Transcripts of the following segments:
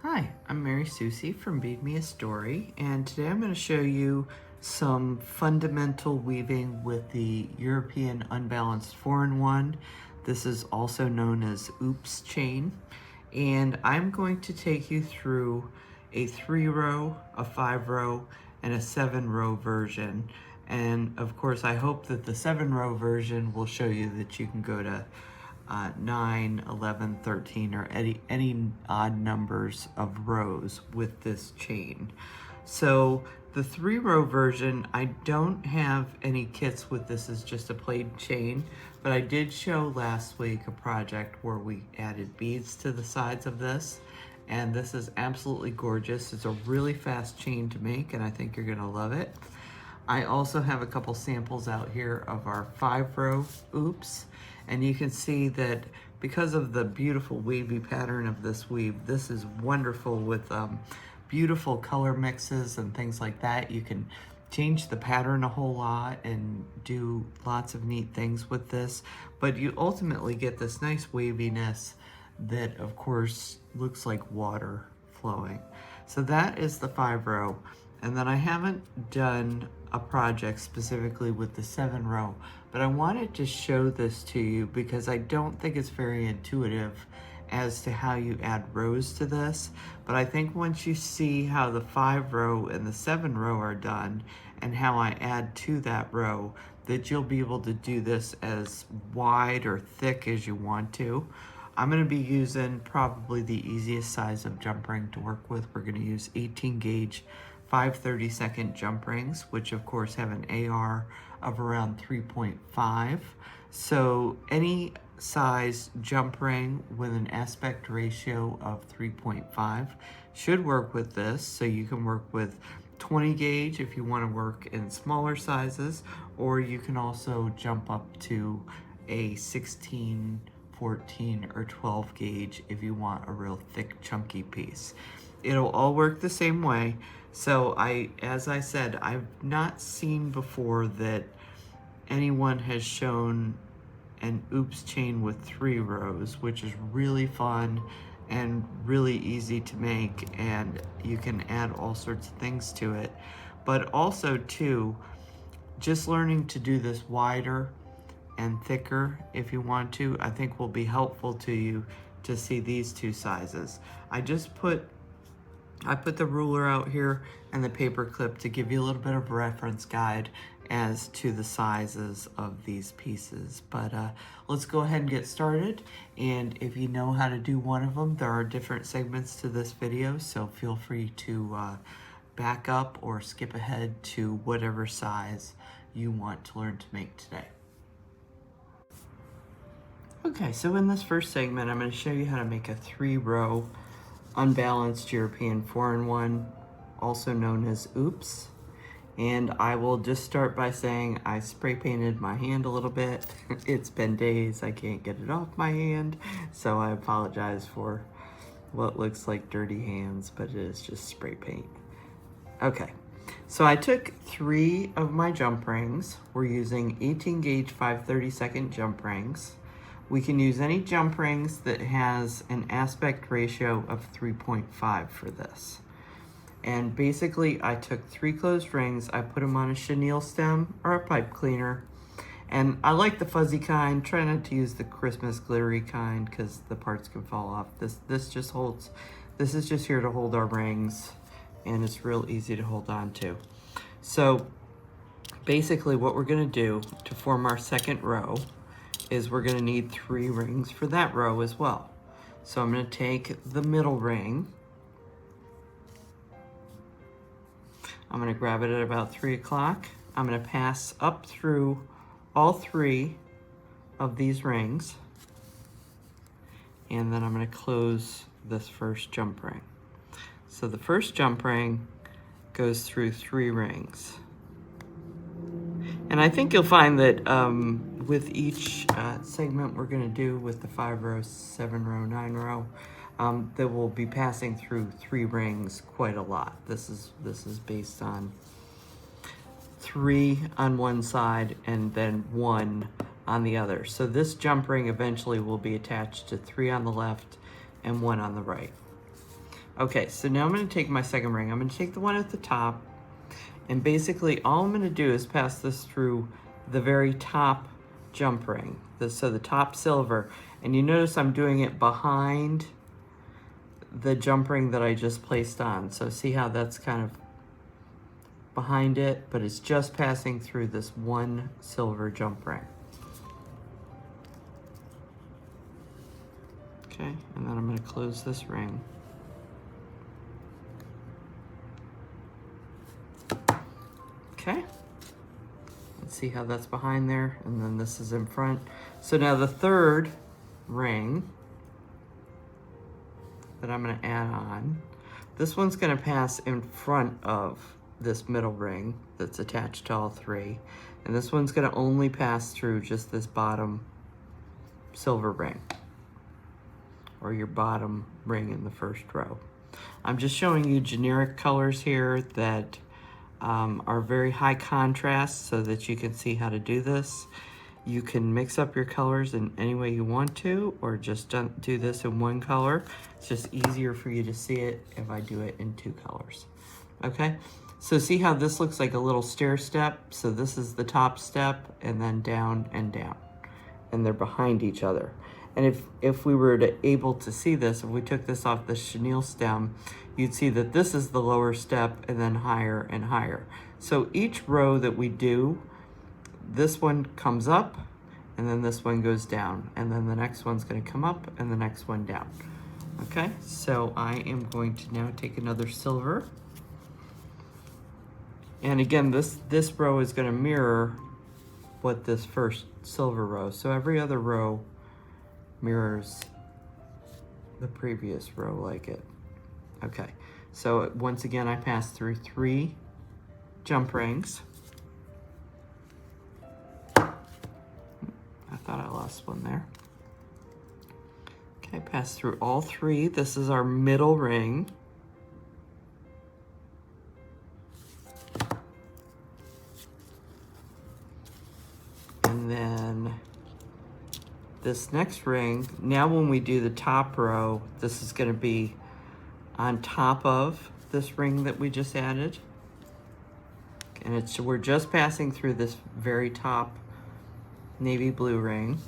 Hi, I'm Mary Susie from Bead Me a Story, and today I'm going to show you some fundamental weaving with the European Unbalanced 4-in-1. This is also known as Oops chain, and I'm going to take you through a 3-row, a 5-row, and a 7-row version. And of course, I hope that the 7-row version will show you that you can go to 9, 11, 13, or any odd numbers of rows with this chain. So the 3-row version, I don't have any kits with this as just a plain chain, but I did show last week a project where we added beads to the sides of this, and this is absolutely gorgeous. It's a really fast chain to make, and I think you're gonna love it. I also have a couple samples out here of our 5-row oops, and you can see that because of the beautiful wavy pattern of this weave, this is wonderful with beautiful color mixes and things like that. You can change the pattern a whole lot and do lots of neat things with this, but you ultimately get this nice waviness that of course looks like water flowing. So that is the 5-row. And then I haven't done a project specifically with the 7-row, but I wanted to show this to you because I don't think it's very intuitive as to how you add rows to this. But I think once you see how the 5-row and the 7-row are done and how I add to that row, that you'll be able to do this as wide or thick as you want to. I'm going to be using probably the easiest size of jump ring to work with. We're going to use 18 gauge 5/32 jump rings, which of course have an AR of around 3.5. So any size jump ring with an aspect ratio of 3.5 should work with this. So you can work with 20 gauge if you want to work in smaller sizes, or you can also jump up to a 16, 14, or 12 gauge if you want a real thick chunky piece. It'll all work the same way. So as I said, I've not seen before that anyone has shown an oops chain with 3 rows, which is really fun and really easy to make, and you can add all sorts of things to it. But also too, just learning to do this wider and thicker if you want to, I think will be helpful to you to see these 2 sizes. I put the ruler out here and the paper clip to give you a little bit of a reference guide as to the sizes of these pieces. But let's go ahead and get started. And if you know how to do one of them, there are different segments to this video, so feel free to back up or skip ahead to whatever size you want to learn to make today. Okay, so in this first segment, I'm going to show you how to make a 3-row Unbalanced European 4-in-1, also known as oops. And I will just start by saying I spray painted my hand a little bit. It's been days, I can't get it off my hand, so I apologize for what looks like dirty hands, but it is just spray paint. Okay, so I took 3 of my jump rings. We're using 18 gauge 5/32 jump rings. We can use any jump rings that has an aspect ratio of 3.5 for this. And basically I took 3 closed rings, I put them on a chenille stem or a pipe cleaner. And I like the fuzzy kind, try not to use the Christmas glittery kind because the parts can fall off. This is just here to hold our rings, and it's real easy to hold on to. So basically what we're gonna do to form our second row is we're gonna need 3 rings for that row as well. So I'm gonna take the middle ring. I'm gonna grab it at about 3 o'clock. I'm gonna pass up through all 3 of these rings, and then I'm gonna close this first jump ring. So the first jump ring goes through 3 rings. And I think you'll find that with each segment we're going to do with the 5-row, 7-row, 9-row, that we'll be passing through 3 rings quite a lot. This is based on 3 on one side and then 1 on the other. So this jump ring eventually will be attached to 3 on the left and 1 on the right. Okay, so now I'm going to take my second ring. I'm going to take the one at the top, and basically all I'm going to do is pass this through the very top jump ring, so the top silver. And you notice I'm doing it behind the jump ring that I just placed on. So see how that's kind of behind it, but it's just passing through this one silver jump ring. Okay, and then I'm going to close this ring. Okay, let's see how that's behind there, and then this is in front. So now the third ring that I'm going to add on, this one's going to pass in front of this middle ring that's attached to all three, and this one's going to only pass through just this bottom silver ring, or your bottom ring in the first row. I'm just showing you generic colors here that are very high contrast so that you can see how to do this. You can mix up your colors in any way you want to, or just do this in one color. It's just easier for you to see it if I do it in two colors. Okay, so see how this looks like a little stair step? So this is the top step, and then down and down, and they're behind each other. And if we were able to see this, if we took this off the chenille stem, you'd see that this is the lower step and then higher and higher. So each row that we do, this one comes up and then this one goes down, and then the next one's going to come up and the next one down. Okay, so I am going to now take another silver. And again, this row is going to mirror what this first silver row. So every other row mirrors the previous row like it. Okay, so once again, I pass through 3 jump rings. I thought I lost one there. Okay, pass through all 3. This is our middle ring. And then this next ring, now when we do the top row, this is going to be on top of this ring that we just added. And we're just passing through this very top navy blue ring.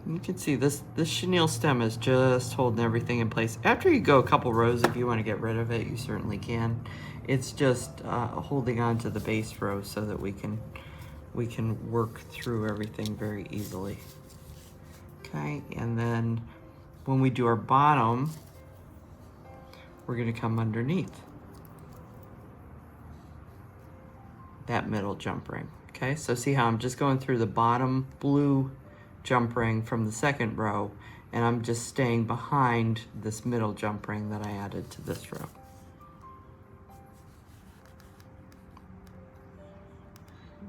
You can see this chenille stem is just holding everything in place. After you go a couple rows, if you want to get rid of it, you certainly can. It's just holding on to the base row so that we can work through everything very easily. Okay, and then when we do our bottom, we're going to come underneath that middle jump ring. Okay, so see how I'm just going through the bottom blue jump ring from the second row, and I'm just staying behind this middle jump ring that I added to this row.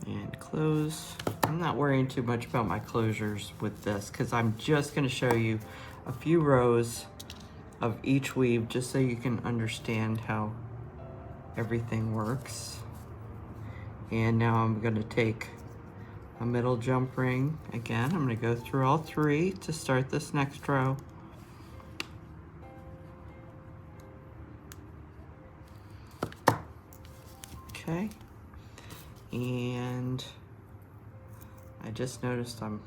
And close. I'm not worrying too much about my closures with this because I'm just going to show you a few rows of each weave just so you can understand how everything works. And now I'm going to take a middle jump ring again. I'm going to go through all 3 to start this next row. Okay. And I just noticed I'm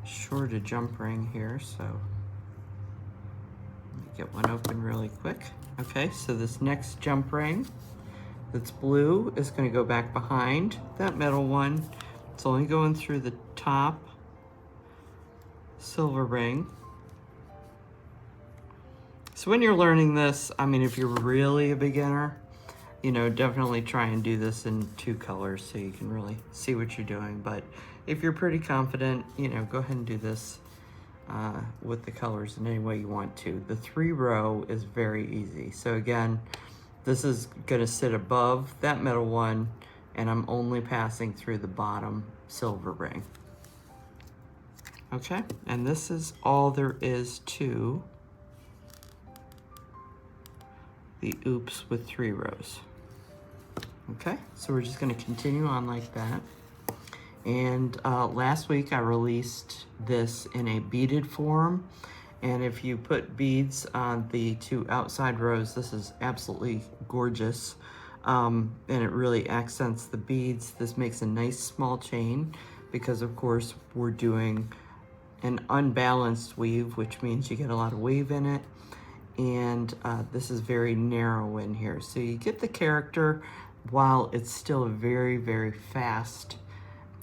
short a jump ring here, so let me get one open really quick. Okay, so this next jump ring that's blue is going to go back behind that middle one. It's only going through the top silver ring. So when you're learning this, I mean, if you're really a beginner, you know, definitely try and do this in 2 colors so you can really see what you're doing. But if you're pretty confident, you know, go ahead and do this with the colors in any way you want to. The 3 row is very easy. So again, this is gonna sit above that middle one, and I'm only passing through the bottom silver ring. Okay, and this is all there is to the oops with 3 rows. Okay, so we're just going to continue on like that. And last week I released this in a beaded form, And if you put beads on the two outside rows, this is absolutely gorgeous. And it really accents the beads. This makes a nice small chain because of course we're doing an unbalanced weave, which means you get a lot of wave in it. And this is very narrow in here. So you get the character while it's still a very, very fast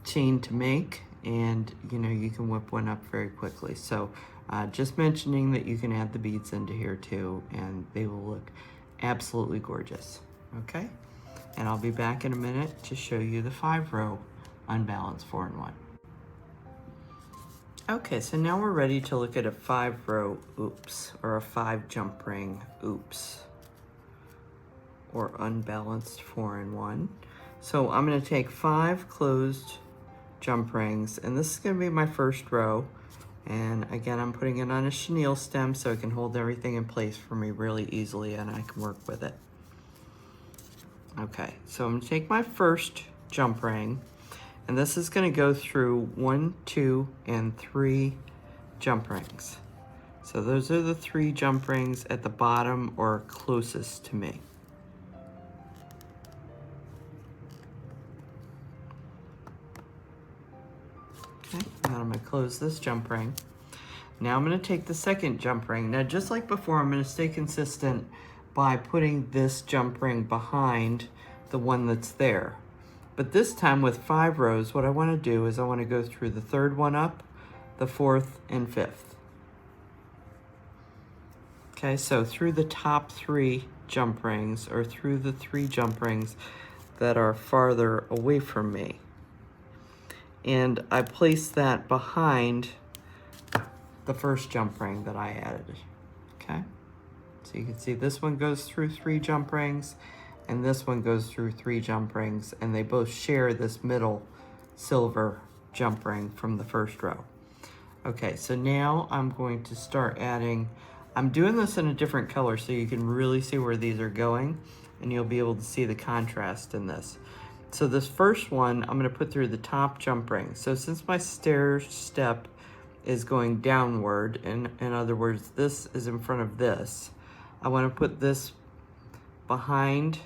chain to make, and you know, you can whip one up very quickly. So just mentioning that you can add the beads into here too, and they will look absolutely gorgeous. Okay, and I'll be back in a minute to show you the 5-row unbalanced 4-in-1. Okay, so now we're ready to look at a 5-row oops, or a 5 jump ring oops, or unbalanced 4-in-1. So I'm going to take 5 closed jump rings, and this is going to be my first row. And again, I'm putting it on a chenille stem so it can hold everything in place for me really easily, and I can work with it. Okay, so I'm going to take my first jump ring, and this is going to go through 1, 2, and 3 jump rings. So those are the 3 jump rings at the bottom or closest to me. Okay, and I'm going to close this jump ring. Now I'm going to take the second jump ring. Now just like before, I'm going to stay consistent by putting this jump ring behind the one that's there. But this time with 5 rows, what I want to do is I want to go through the 3rd one up, the 4th, and 5th. Okay, so through the top 3 jump rings, or through the 3 jump rings that are farther away from me. And I place that behind the first jump ring that I added, okay? So you can see this one goes through 3 jump rings, and this one goes through 3 jump rings, and they both share this middle silver jump ring from the first row. Okay, so now I'm going to start adding, I'm doing this in a different color so you can really see where these are going, and you'll be able to see the contrast in this. So this first one, I'm gonna put through the top jump ring. So since my stair step is going downward, in other words, this is in front of this, I wanna put this behind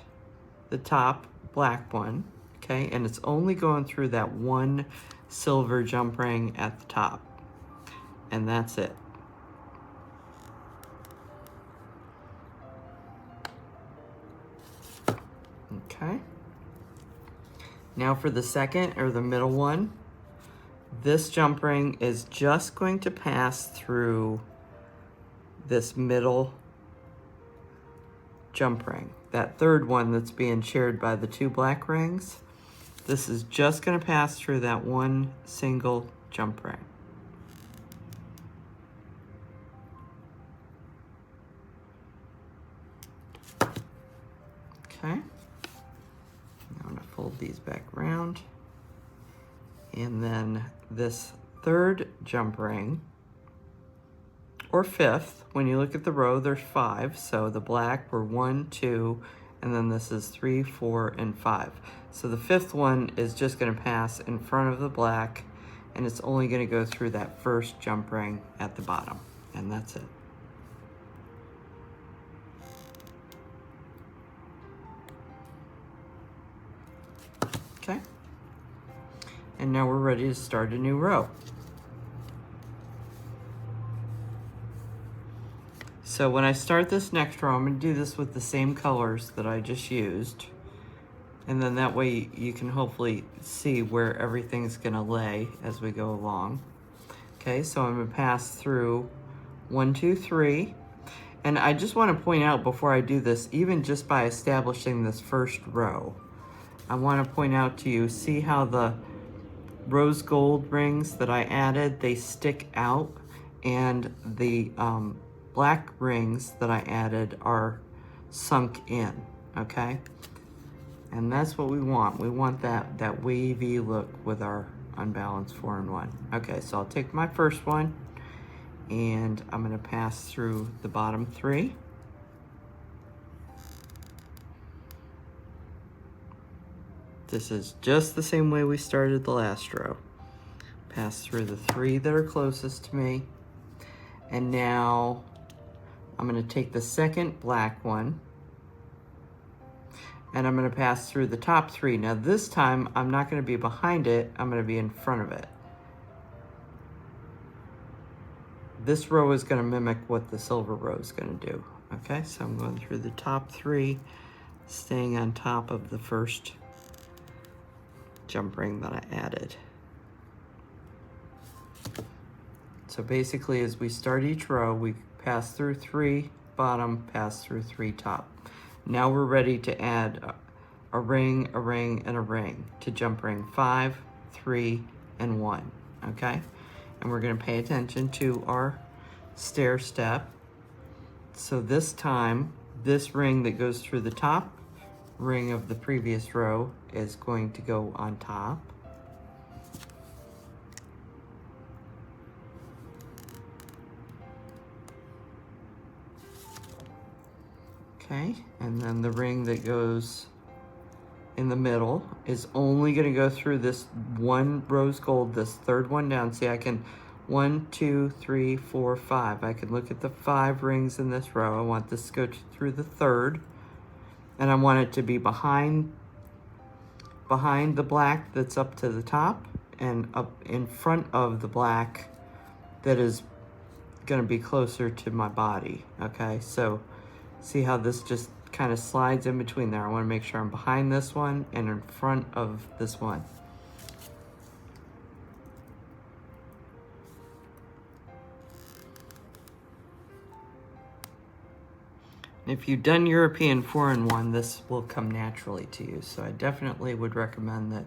the top black one, okay? And it's only going through that one silver jump ring at the top. And that's it. Okay. Now for the second, or the middle one, this jump ring is just going to pass through this middle jump ring. That 3rd one that's being shared by the 2 black rings, this is just going to pass through that one single jump ring. Okay. I'm going to fold these back around. And then this 3rd jump ring, or 5th, when you look at the row, there's 5. So the black were 1, 2, and then this is 3, 4, and 5. So the 5th one is just going to pass in front of the black, and it's only going to go through that first jump ring at the bottom, and that's it. Okay. And now we're ready to start a new row. So when I start this next row, I'm going to do this with the same colors that I just used. And then that way you can hopefully see where everything's going to lay as we go along. Okay, so I'm going to pass through 1, 2, 3. And I just want to point out before I do this, even just by establishing this first row, I want to point out to you, see how the rose gold rings that I added, they stick out, and the black rings that I added are sunk in, okay? And that's what we want. We want that wavy look with our unbalanced 4-in-1. Okay, so I'll take my first one, and I'm gonna pass through the bottom 3. This is just the same way we started the last row. Pass through the 3 that are closest to me, And now I'm going to take the second black one and I'm going to pass through the top 3. Now this time I'm not going to be behind it, I'm going to be in front of it. This row is going to mimic what the silver row is going to do. Okay, so I'm going through the top 3, staying on top of the first jump ring that I added. So basically, as we start each row, we pass through 3 bottom, pass through 3 top. Now we're ready to add a ring, a ring, and a ring to jump ring 5, 3, and 1, okay? And we're gonna pay attention to our stair step. So this time, this ring that goes through the top ring of the previous row is going to go on top. Okay, and then the ring that goes in the middle is only going to go through this one rose gold, this third one down. See, I can 1, 2, 3, 4, 5. I can look at the 5 rings in this row. I want this to go through the third, and I want it to be behind the black that's up to the top and up in front of the black that is going to be closer to my body. Okay, so see how this just kind of slides in between there. I want to make sure I'm behind this one and in front of this one. If you've done European 4-in-1, this will come naturally to you. So I definitely would recommend that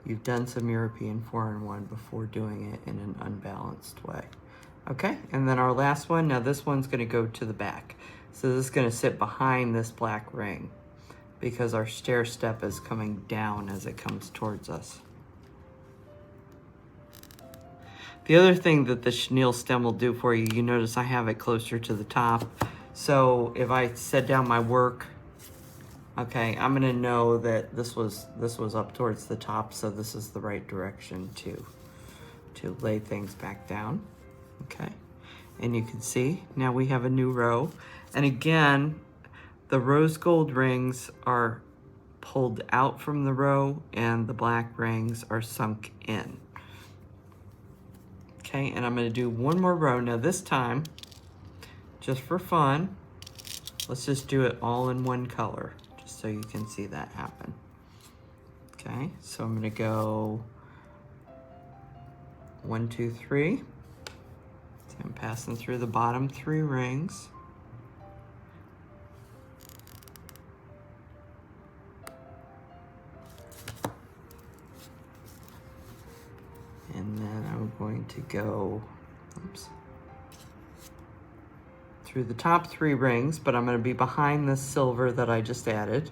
you've done some European 4-in-1 before doing it in an unbalanced way. Okay, and then our last one, now this one's going to go to the back. So this is going to sit behind this black ring because our stair step is coming down as it comes towards us. The other thing that the chenille stem will do for you, you notice I have it closer to the top. So if I set down my work, okay, I'm going to know that this was up towards the top, so this is the right direction to lay things back down. Okay, and you can see now we have a new row. And again, the rose gold rings are pulled out from the row and the black rings are sunk in. Okay, and I'm going to do one more row. Now this time, just for fun, let's just do it all in one color, just so you can see that happen. Okay, so I'm going to go 1, 2, 3. So I'm passing through the bottom 3 rings. And then I'm going to go, through the top 3 rings, but I'm going to be behind the silver that I just added.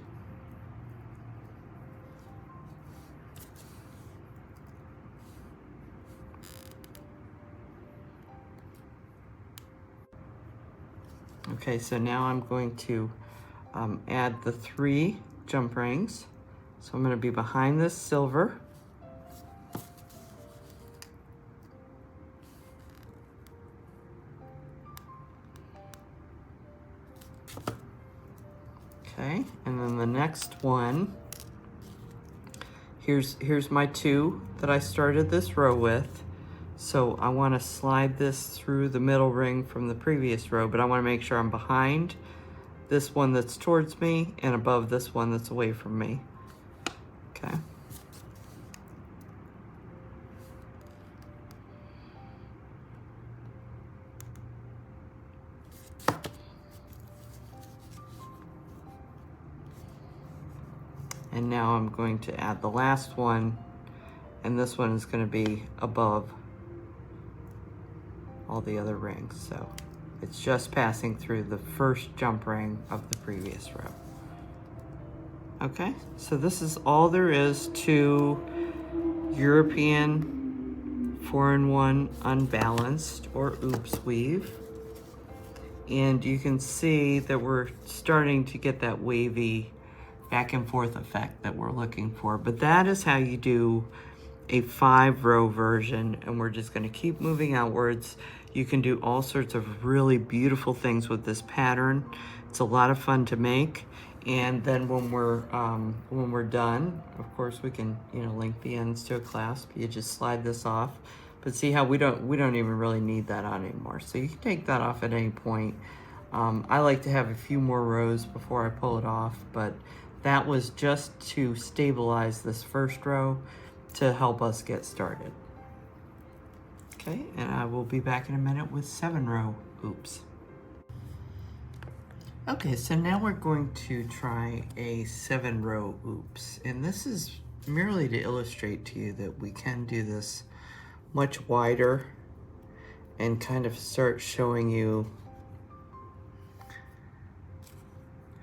Okay, so now I'm going to add the 3 jump rings. So I'm going to be behind this silver. Okay, and then the next one, here's my 2 that I started this row with. So I want to slide this through the middle ring from the previous row, but I want to make sure I'm behind this one that's towards me and above this one that's away from me. Okay. And now I'm going to add the last one, and this one is going to be above all the other rings. So it's just passing through the first jump ring of the previous row. Okay, so this is all there is to European 4-in-1 unbalanced or oops weave. And you can see that we're starting to get that wavy back and forth effect that we're looking for. But that is how you do a 5-row version, and we're just going to keep moving outwards. You can do all sorts of really beautiful things with this pattern. It's a lot of fun to make. And then when we're done, of course we can, link the ends to a clasp. You just slide this off. But see how we don't even really need that on anymore. So you can take that off at any point. I like to have a few more rows before I pull it off, but that was just to stabilize this first row to help us get started. Okay, and I will be back in a minute with 7 row oops. Okay, so now we're going to try a 7 row oops, and this is merely to illustrate to you that we can do this much wider and kind of start showing you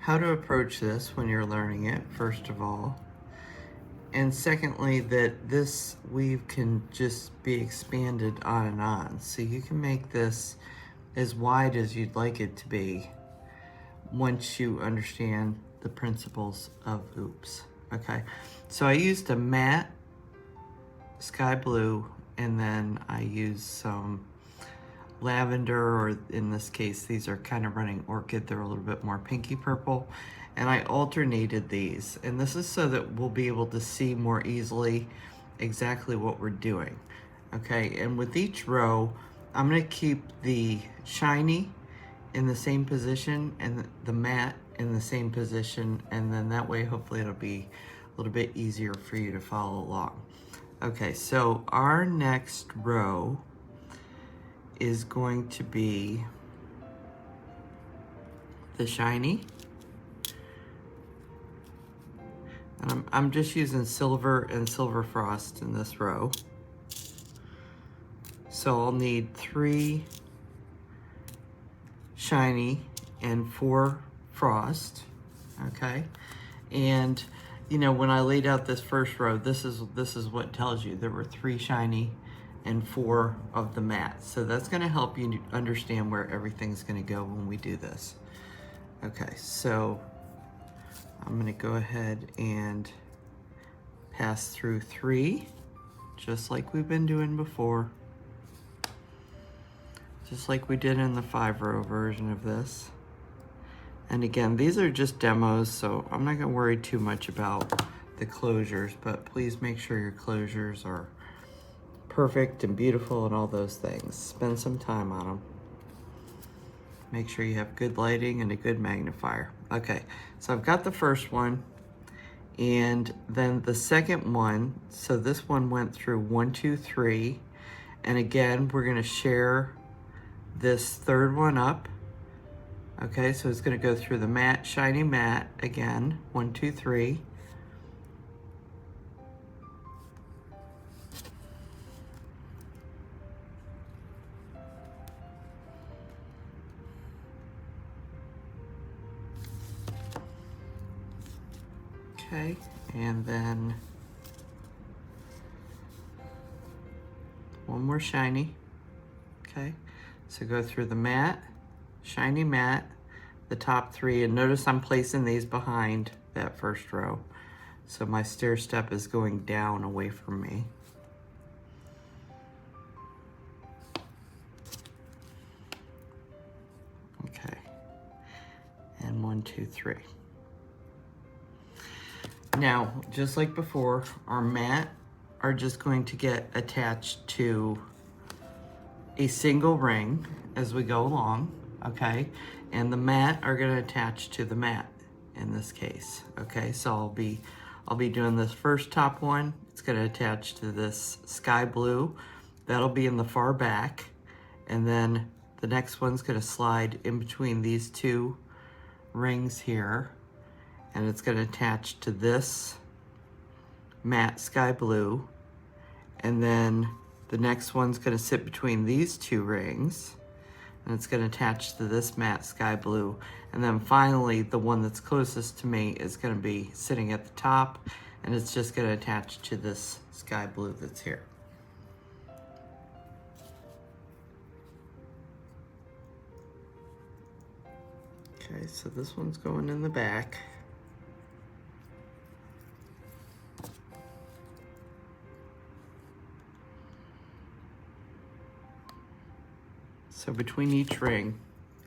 how to approach this when you're learning it, first of all. And secondly, that this weave can just be expanded on and on. So you can make this as wide as you'd like it to be once you understand the principles of oops. Okay, so I used a matte sky blue, and then I used some lavender, or in this case, these are kind of running orchid. They're a little bit more pinky purple. And I alternated these. And this is so that we'll be able to see more easily exactly what we're doing. Okay, and with each row, I'm gonna keep the shiny in the same position and the matte in the same position. And then that way, hopefully it'll be a little bit easier for you to follow along. Okay, so our next row is going to be the shiny. And I'm just using silver and silver frost in this row. So I'll need 3 shiny and 4 frost, okay? And when I laid out this first row, this is what tells you there were 3 shiny and 4 of the matte. So that's gonna help you understand where everything's gonna go when we do this. Okay, so I'm gonna go ahead and pass through 3, just like we've been doing before. Just like we did in the 5 row version of this. And again, these are just demos, so I'm not gonna worry too much about the closures, but please make sure your closures are perfect and beautiful and all those things. Spend some time on them. Make sure you have good lighting and a good magnifier. Okay, so I've got the first one, and then the second one. So this one went through 1, 2, 3, and again, we're gonna share this third one up. Okay, so it's gonna go through the matte, shiny matte again, 1, 2, 3. Okay, and then one more shiny. Okay, so go through the matte, shiny matte, the top 3, and notice I'm placing these behind that first row. So my stair step is going down away from me. Okay, and 1, 2, 3. Now, just like before, our matte are just going to get attached to a single ring as we go along, okay? And the matte are gonna attach to the matte in this case, okay? So I'll be doing this first top one. It's gonna attach to this sky blue. That'll be in the far back. And then the next one's gonna slide in between these 2 rings here. And it's gonna attach to this matte sky blue. And then the next one's gonna sit between these 2 rings, and it's gonna attach to this matte sky blue. And then finally, the one that's closest to me is gonna be sitting at the top, and it's just gonna attach to this sky blue that's here. Okay, so this one's going in the back. So between each ring,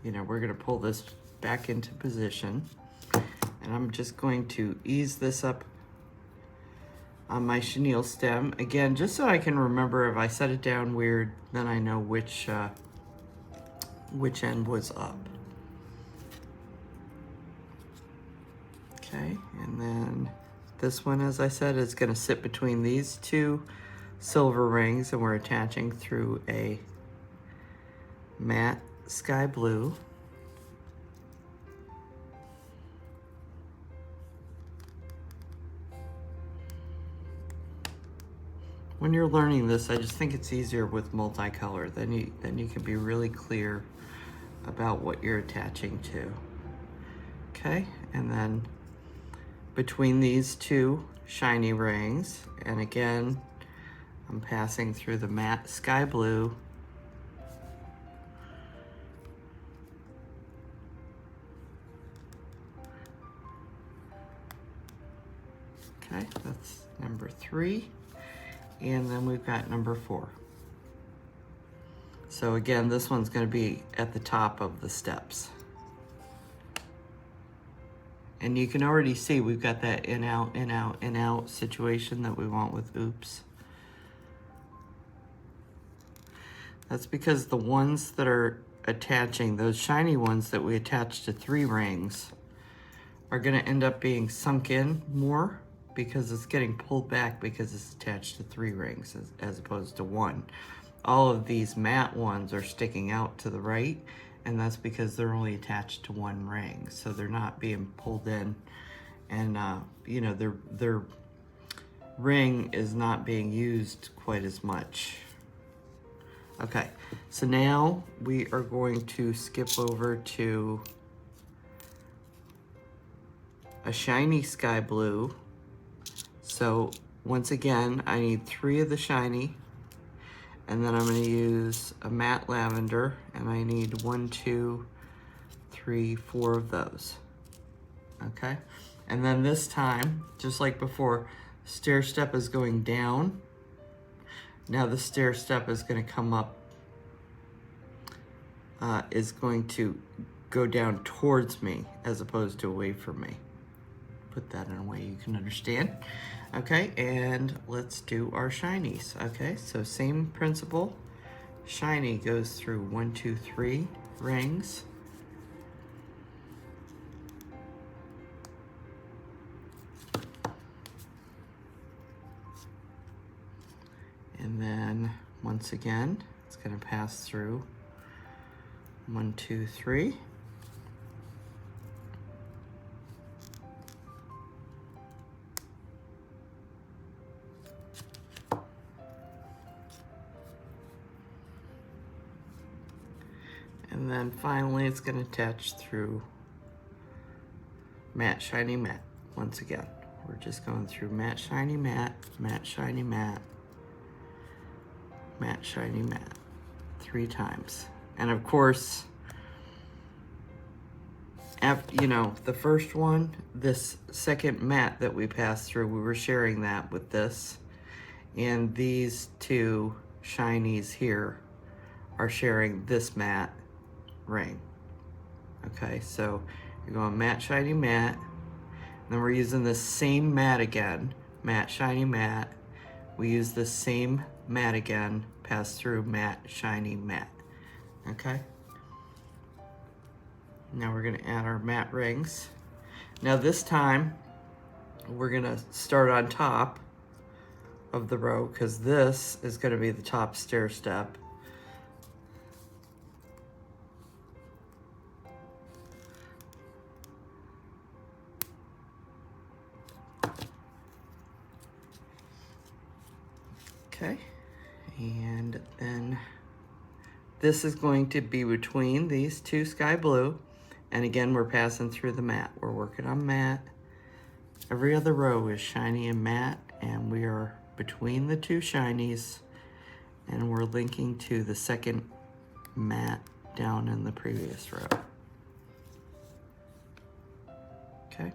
you know, we're gonna pull this back into position, and I'm just going to ease this up on my chenille stem. Again, just so I can remember if I set it down weird, then I know which end was up. Okay, and then this one, as I said, is gonna sit between these two silver rings, and we're attaching through a matte sky blue. When you're learning this, I just think it's easier with multicolor. Then you can be really clear about what you're attaching to. Okay, and then between these two shiny rings, and again, I'm passing through the matte sky blue. Okay, that's number 3. And then we've got number 4. So again, this one's going to be at the top of the steps. And you can already see we've got that in, out, in, out, in, out situation that we want with oops. That's because the ones that are attaching, those shiny ones that we attach to 3 rings, are going to end up being sunk in more, because it's getting pulled back because it's attached to 3 rings as opposed to 1. All of these matte ones are sticking out to the right, and that's because they're only attached to 1 ring. So they're not being pulled in, and you know, their ring is not being used quite as much. Okay, so now we are going to skip over to a shiny sky blue. So once again, I need 3 of the shiny, and then I'm going to use a matte lavender, and I need 1, 2, 3, 4 of those. Okay, and then this time, just like before, stair step is going down. Now the stair step is going to come up, is going to go down towards me as opposed to away from me. Put that in a way you can understand. Okay, and let's do our shinies. Okay, so same principle. Shiny goes through 1, 2, 3 rings. And then once again, it's going to pass through 1, 2, 3. And then finally, it's going to attach through matte, shiny, matte. Once again, we're just going through matte, shiny, matte, matte, shiny, matte, matte, shiny, matte, 3 times. And of course, after, you know, the first one, this second matte that we passed through, we were sharing that with this. And these 2 shinies here are sharing this matte ring. Okay, so you're going matte, shiny, matte. Then we're using the same matte again, matte, shiny, matte. We use the same matte again, pass through matte, shiny, matte. Okay. Now we're gonna add our matte rings. Now this time, we're gonna start on top of the row, because this is gonna be the top stair step. Okay, and then this is going to be between these 2 sky blue, and again, we're passing through the matte. We're working on matte. Every other row is shiny and matte, and we are between the 2 shinies, and we're linking to the second matte down in the previous row. Okay,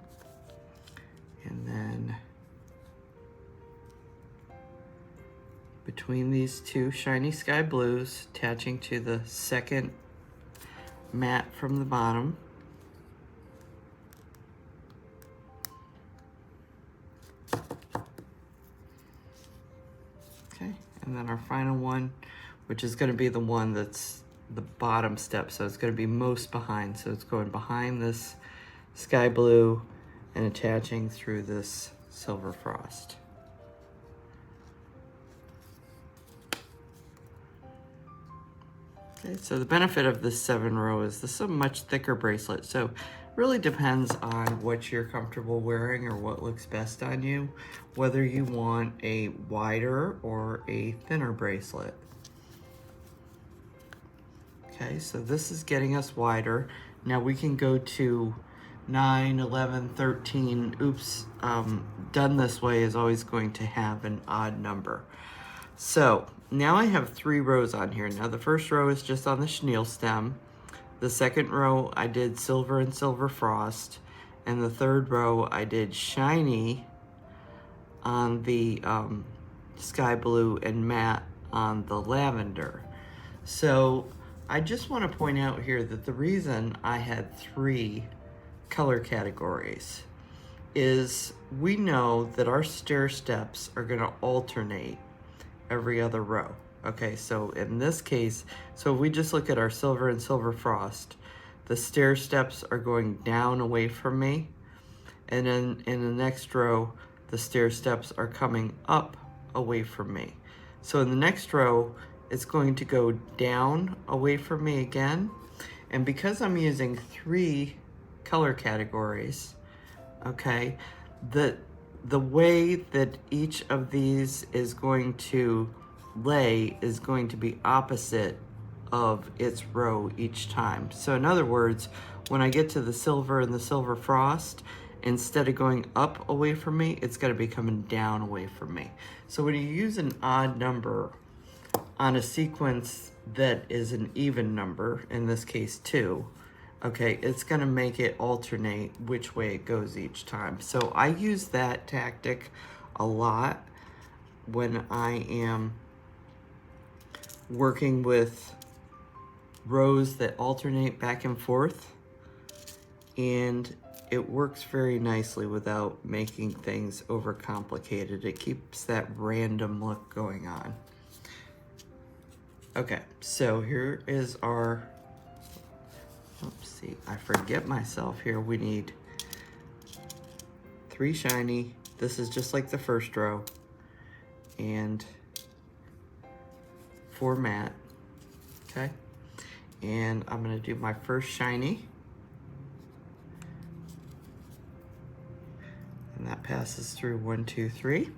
and then between these two shiny sky blues, attaching to the second mat from the bottom. Okay, and then our final one, which is going to be the one that's the bottom step, so it's going to be most behind. So it's going behind this sky blue and attaching through this silver frost. Okay, so the benefit of this 7-row is this is a much thicker bracelet, so it really depends on what you're comfortable wearing or what looks best on you, whether you want a wider or a thinner bracelet. Okay, so this is getting us wider. Now we can go to 9, 11, 13. Oops, done this way is always going to have an odd number. So now I have 3 rows on here. Now the first row is just on the chenille stem. The second row I did silver and silver frost. And the third row I did shiny on the sky blue and matte on the lavender. So I just want to point out here that the reason I had 3 color categories is we know that our stair steps are going to alternate every other row. Okay, so in this case, so if we just look at our silver and silver frost, the stair steps are going down away from me, and then in the next row, the stair steps are coming up away from me. So in the next row, it's going to go down away from me again, and because I'm using 3 color categories, okay, the way that each of these is going to lay is going to be opposite of its row each time. So in other words, when I get to the silver and the silver frost, instead of going up away from me, it's going to be coming down away from me. So when you use an odd number on a sequence that is an even number, in this case 2, okay, it's going to make it alternate which way it goes each time. So I use that tactic a lot when I am working with rows that alternate back and forth, and it works very nicely without making things overcomplicated. It keeps that random look going on. Okay, so here is our, oops, see, I forget myself here. We need 3 shiny. This is just like the first row. And 4 matte, okay? And I'm gonna do my first shiny. And that passes through 1, 2, 3.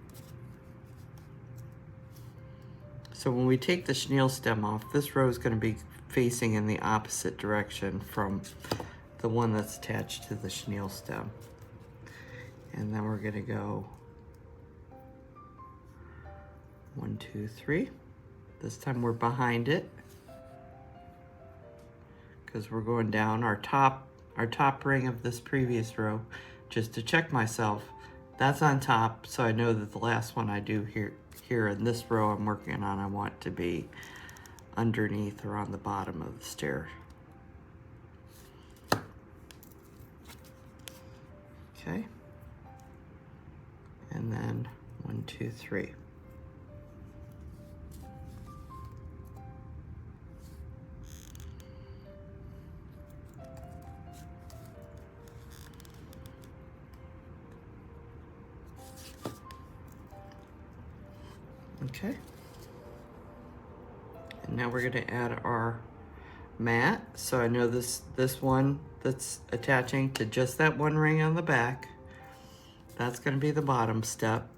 So when we take the chenille stem off, this row is gonna be facing in the opposite direction from the one that's attached to the chenille stem. And then we're gonna go 1, 2, 3. This time we're behind it because we're going down our top ring of this previous row. Just to check myself, that's on top, so I know that the last one I do here in this row I'm working on, I want to be underneath or on the bottom of the stair. Okay, and then 1, 2, 3. Okay, and now we're going to add our mat. So I know this one that's attaching to just that one ring on the back, that's going to be the bottom step.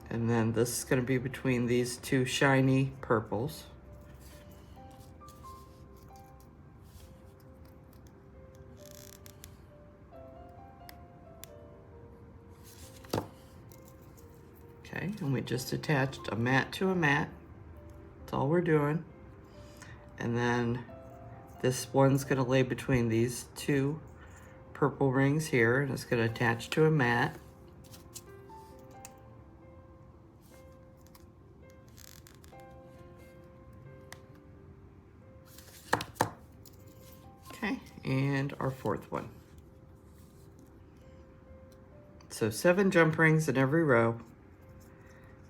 And then this is going to be between these 2 shiny purples. Okay, and we just attached a mat to a mat. That's all we're doing. And then this one's gonna lay between these two purple rings here, and it's gonna attach to a mat. Okay, and our fourth one. So 7 jump rings in every row,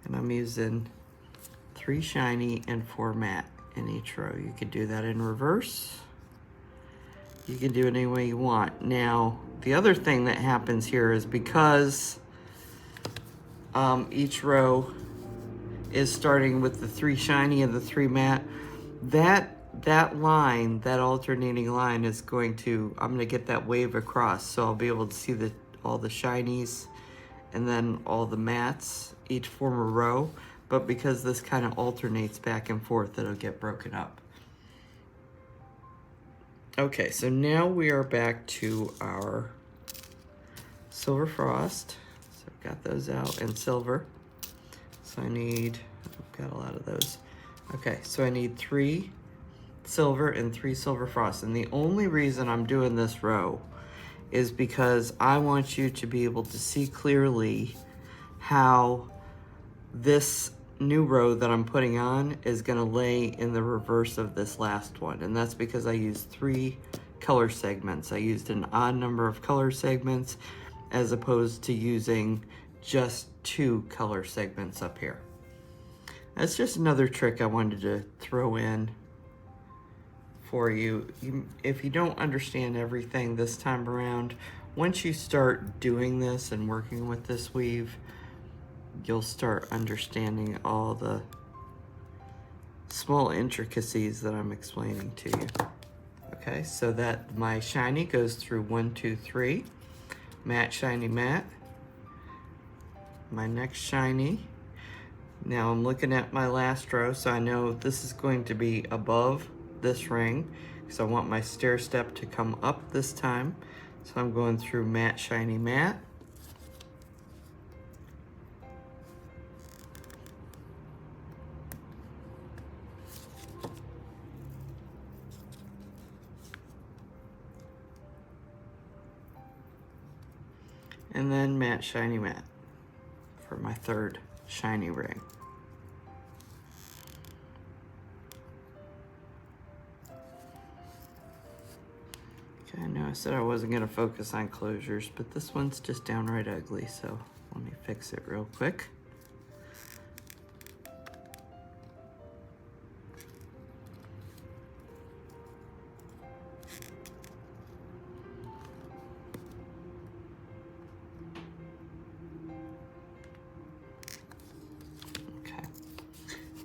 and I'm using 3 shiny and 4 matte in each row. You could do that in reverse. You can do it any way you want. Now, the other thing that happens here is because each row is starting with the 3 shiny and the 3 matte, that line, that alternating line is going to, I'm gonna get that wave across, so I'll be able to see all the shinies and then all the mattes, each form a row, but because this kind of alternates back and forth, it'll get broken up. Okay, so now we are back to our silver frost. So I've got those out, and silver. So I've got a lot of those. Okay, so I need 3 silver and 3 silver frost. And the only reason I'm doing this row is because I want you to be able to see clearly how this new row that I'm putting on is gonna lay in the reverse of this last one. And that's because I used 3 color segments. I used an odd number of color segments as opposed to using just 2 color segments up here. That's just another trick I wanted to throw in for you. If you don't understand everything this time around, once you start doing this and working with this weave, you'll start understanding all the small intricacies that I'm explaining to you. Okay, so that my shiny goes through 1, 2, 3, matte, shiny, matte. My next shiny. Now I'm looking at my last row, so I know this is going to be above this ring, because I want my stair step to come up this time. So I'm going through matte, shiny, matte. And then matte, shiny, matte for my third shiny ring. Okay, I know I said I wasn't gonna focus on closures, but this one's just downright ugly, so let me fix it real quick.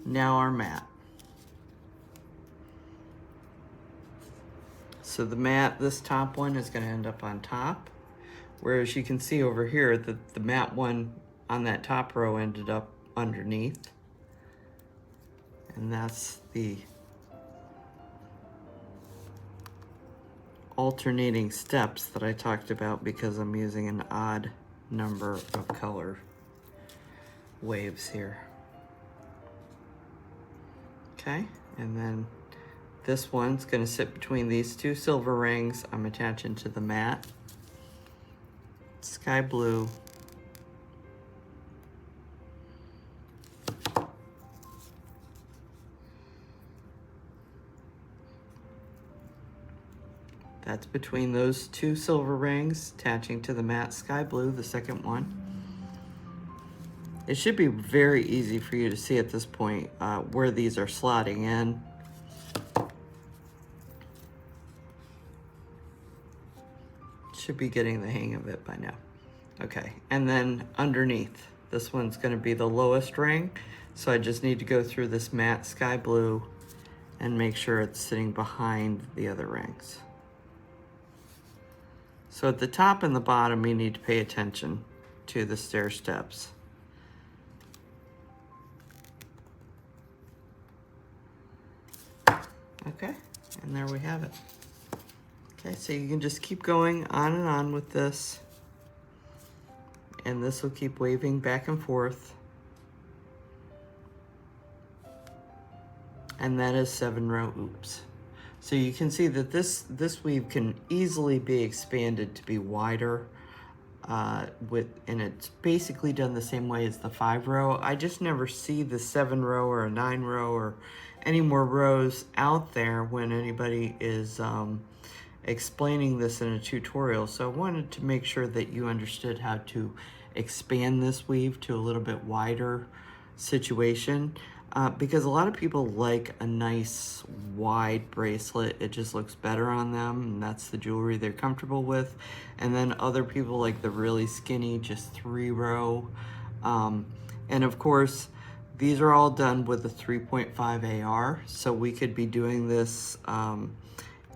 Now our mat. So the mat, this top one is going to end up on top, whereas you can see over here that the mat one on that top row ended up underneath. And that's the alternating steps that I talked about because I'm using an odd number of color waves here. Okay, and then this one's gonna sit between these 2 silver rings. I'm attaching to the mat. Sky blue. That's between those 2 silver rings, attaching to the matte sky blue, the second one. It should be very easy for you to see at this point where these are slotting in. Should be getting the hang of it by now. Okay, and then underneath, this one's gonna be the lowest ring, so I just need to go through this matte sky blue and make sure it's sitting behind the other rings. So at the top and the bottom, you need to pay attention to the stair steps. Okay, and there we have it. Okay, so you can just keep going on and on with this, and this will keep waving back and forth. and that is 7 row oops. So you can see that this weave can easily be expanded to be wider, and it's basically done the same way as the 5 row. I just never see the 7 row or a 9 row or any more rows out there when anybody is explaining this in a tutorial. So I wanted to make sure that you understood how to expand this weave to a little bit wider situation, because a lot of people like a nice wide bracelet. It just looks better on them, and that's the jewelry they're comfortable with. And then other people like the really skinny, just 3 row. And of course, these are all done with a 3.5 AR, so we could be doing this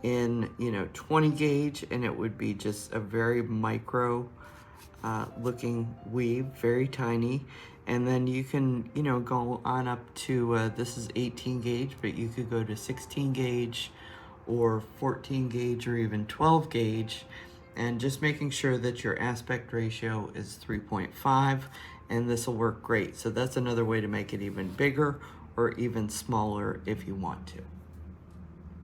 in 20 gauge, and it would be just a very micro looking weave, very tiny. And then you can go on up to this is 18 gauge, but you could go to 16 gauge or 14 gauge or even 12 gauge, and just making sure that your aspect ratio is 3.5, and this will work great. So that's another way to make it even bigger or even smaller if you want to.